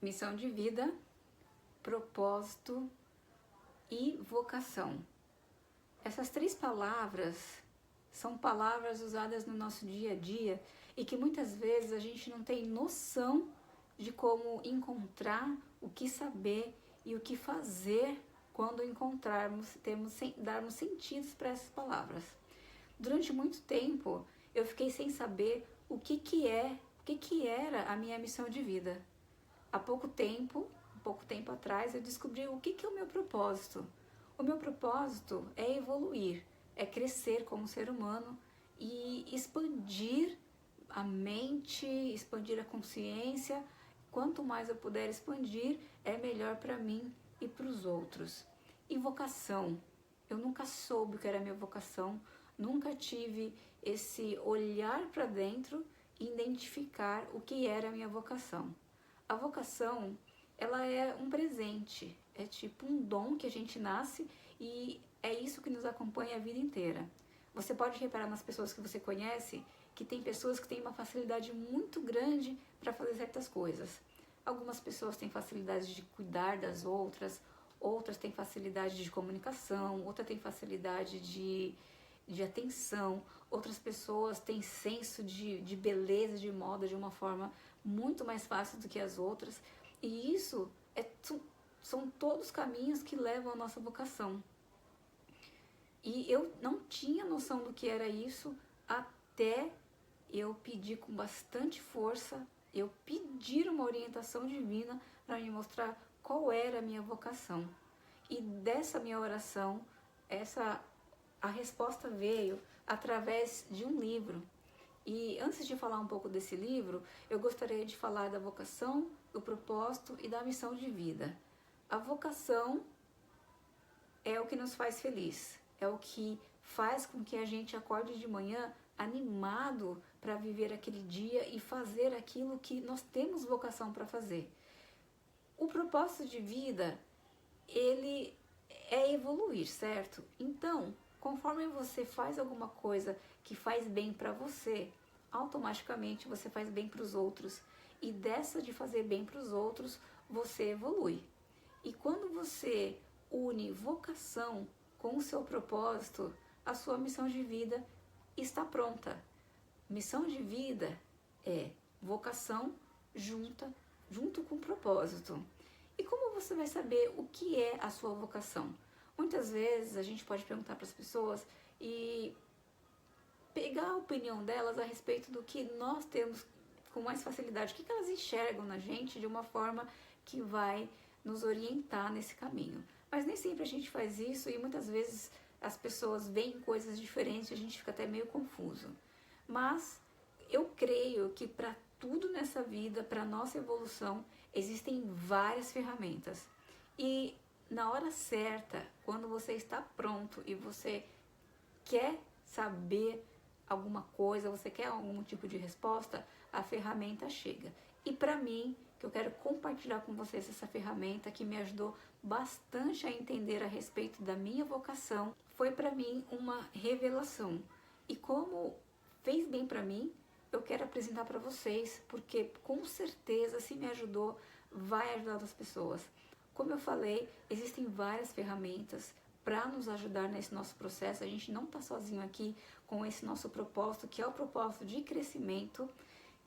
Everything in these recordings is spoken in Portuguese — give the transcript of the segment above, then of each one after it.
Missão de vida, propósito e vocação. Essas três palavras são palavras usadas no nosso dia a dia e que muitas vezes a gente não tem noção de como encontrar, o que saber e o que fazer quando encontrarmos, darmos sentidos para essas palavras. Durante muito tempo eu fiquei sem saber o que era a minha missão de vida. Há pouco tempo atrás, eu descobri o que é o meu propósito. O meu propósito é evoluir, é crescer como ser humano e expandir a mente, expandir a consciência. Quanto mais eu puder expandir, é melhor para mim e para os outros. E vocação. Eu nunca soube o que era a minha vocação, nunca tive esse olhar para dentro e identificar o que era a minha vocação. A vocação, ela é um presente, é tipo um dom que a gente nasce e é isso que nos acompanha a vida inteira. Você pode reparar nas pessoas que você conhece que tem pessoas que têm uma facilidade muito grande para fazer certas coisas. Algumas pessoas têm facilidade de cuidar das outras, outras têm facilidade de comunicação, outras têm facilidade de atenção, outras pessoas têm senso de beleza, de moda de uma forma muito mais fácil do que as outras, e isso são todos caminhos que levam à nossa vocação. E eu não tinha noção do que era isso até eu pedir com bastante força, eu pedir uma orientação divina para me mostrar qual era a minha vocação. E dessa minha oração, a resposta veio através de um livro. E antes de falar um pouco desse livro, eu gostaria de falar da vocação, do propósito e da missão de vida. A vocação é o que nos faz feliz, é o que faz com que a gente acorde de manhã animado para viver aquele dia e fazer aquilo que nós temos vocação para fazer. O propósito de vida, ele é evoluir, certo? Então, conforme você faz alguma coisa que faz bem para você, automaticamente você faz bem para os outros. E dessa de fazer bem para os outros, você evolui. E quando você une vocação com o seu propósito, a sua missão de vida está pronta. Missão de vida é vocação junto com propósito. E como você vai saber o que é a sua vocação? Muitas vezes a gente pode perguntar para as pessoas e pegar a opinião delas a respeito do que nós temos com mais facilidade, o que elas enxergam na gente de uma forma que vai nos orientar nesse caminho. Mas nem sempre a gente faz isso e muitas vezes as pessoas veem coisas diferentes e a gente fica até meio confuso. Mas eu creio que para tudo nessa vida, para nossa evolução, existem várias ferramentas. E na hora certa, quando você está pronto e você quer saber alguma coisa, você quer algum tipo de resposta, a ferramenta chega. E para mim, que eu quero compartilhar com vocês essa ferramenta que me ajudou bastante a entender a respeito da minha vocação, foi para mim uma revelação. E como fez bem para mim, eu quero apresentar para vocês, porque com certeza se me ajudou, vai ajudar outras pessoas. Como eu falei, existem várias ferramentas para nos ajudar nesse nosso processo. A gente não está sozinho aqui com esse nosso propósito, que é o propósito de crescimento.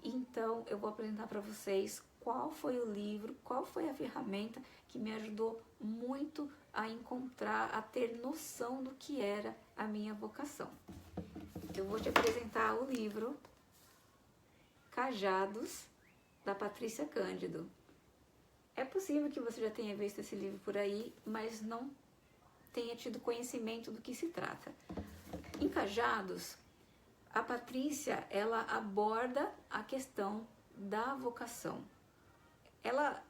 Então, eu vou apresentar para vocês qual foi o livro, qual foi a ferramenta que me ajudou muito a encontrar, a ter noção do que era a minha vocação. Eu vou te apresentar o livro Cajados, da Patrícia Cândido. É possível que você já tenha visto esse livro por aí, mas não tenha tido conhecimento do que se trata. Em Cajados, a Patrícia, ela aborda a questão da vocação. Ela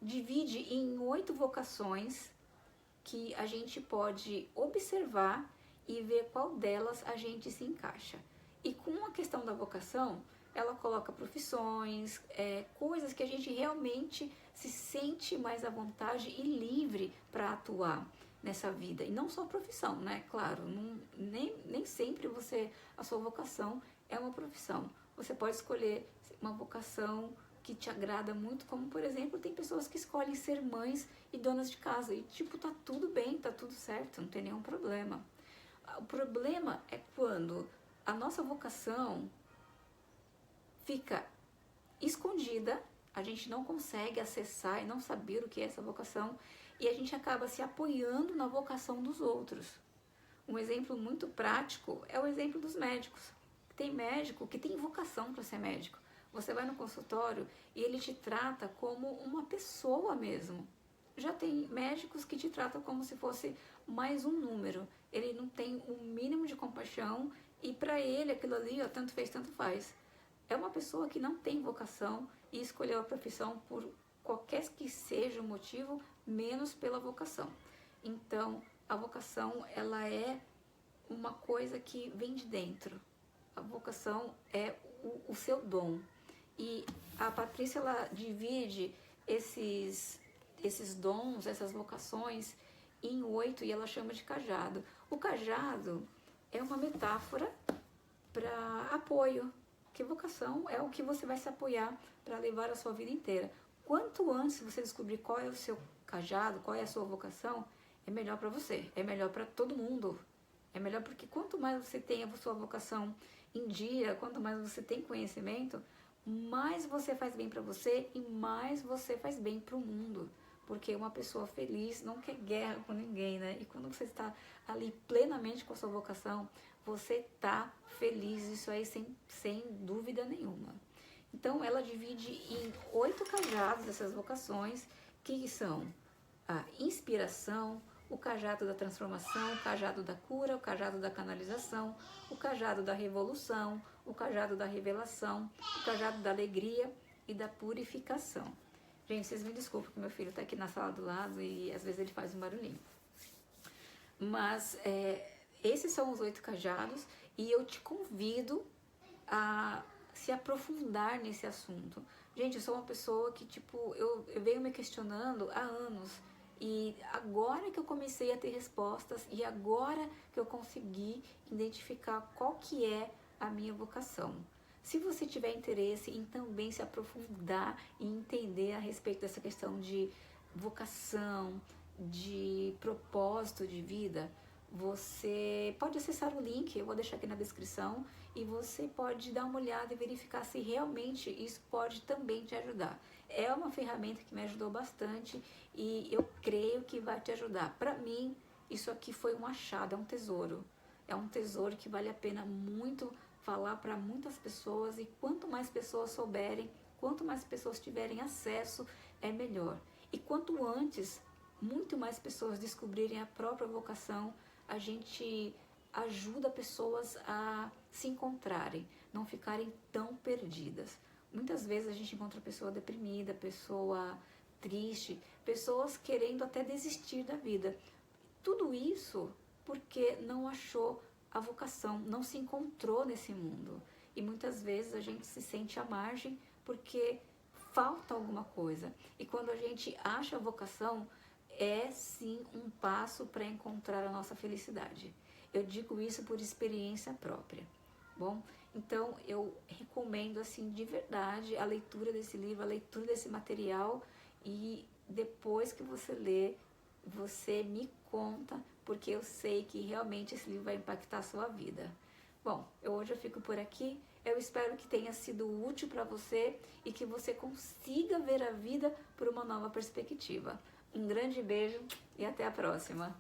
divide em 8 vocações que a gente pode observar e ver qual delas a gente se encaixa. E com a questão da vocação, ela coloca profissões, coisas que a gente realmente se sente mais à vontade e livre para atuar nessa vida. E não só profissão, né? Claro, nem sempre a sua vocação é uma profissão. Você pode escolher uma vocação que te agrada muito, como por exemplo, tem pessoas que escolhem ser mães e donas de casa e tipo, tá tudo bem, tá tudo certo, não tem nenhum problema. O problema é quando a nossa vocação fica escondida, a gente não consegue acessar e não saber o que é essa vocação e a gente acaba se apoiando na vocação dos outros. Um exemplo muito prático é o exemplo dos médicos. Tem médico que tem vocação para ser médico. Você vai no consultório e ele te trata como uma pessoa mesmo. Já tem médicos que te tratam como se fosse mais um número. Ele não tem o mínimo de compaixão e para ele aquilo ali, ó, tanto fez, tanto faz. É uma pessoa que não tem vocação e escolheu a profissão por qualquer que seja o motivo, menos pela vocação. Então, a vocação, ela é uma coisa que vem de dentro. A vocação é o seu dom. E a Patrícia, ela divide esses dons, essas vocações, em 8 e ela chama de cajado. O cajado é uma metáfora para apoio, que vocação é o que você vai se apoiar para levar a sua vida inteira. Quanto antes você descobrir qual é o seu cajado, qual é a sua vocação, é melhor para você, é melhor para todo mundo. É melhor porque quanto mais você tem a sua vocação em dia, quanto mais você tem conhecimento, mais você faz bem para você e mais você faz bem para o mundo. Porque uma pessoa feliz não quer guerra com ninguém, né? E quando você está ali plenamente com a sua vocação, você está feliz, isso aí sem dúvida nenhuma. Então ela divide em 8 cajados essas vocações, que são a inspiração, o cajado da transformação, o cajado da cura, o cajado da canalização, o cajado da revolução, o cajado da revelação, o cajado da alegria e da purificação. Gente, vocês me desculpem que meu filho está aqui na sala do lado e às vezes ele faz um barulhinho. Mas esses são os 8 cajados e eu te convido a se aprofundar nesse assunto. Gente, eu sou uma pessoa que, tipo, eu venho me questionando há anos. E agora que eu comecei a ter respostas e agora que eu consegui identificar qual que é a minha vocação. Se você tiver interesse em também se aprofundar e entender a respeito dessa questão de vocação, de propósito de vida, você pode acessar o link, eu vou deixar aqui na descrição, e você pode dar uma olhada e verificar se realmente isso pode também te ajudar. É uma ferramenta que me ajudou bastante e eu creio que vai te ajudar. Para mim, isso aqui foi um achado, é um tesouro. É um tesouro que vale a pena muito falar para muitas pessoas e quanto mais pessoas souberem, quanto mais pessoas tiverem acesso, é melhor. E quanto antes, muito mais pessoas descobrirem a própria vocação, a gente ajuda pessoas a se encontrarem, não ficarem tão perdidas. Muitas vezes a gente encontra pessoa deprimida, pessoa triste, pessoas querendo até desistir da vida. Tudo isso porque não achou a vocação, não se encontrou nesse mundo. E muitas vezes a gente se sente à margem porque falta alguma coisa. E quando a gente acha a vocação, é sim um passo para encontrar a nossa felicidade. Eu digo isso por experiência própria. Bom, então eu recomendo assim de verdade a leitura desse livro, a leitura desse material e depois que você lê, você me conta, porque eu sei que realmente esse livro vai impactar a sua vida. Bom, hoje eu fico por aqui. Eu espero que tenha sido útil para você e que você consiga ver a vida por uma nova perspectiva. Um grande beijo e até a próxima!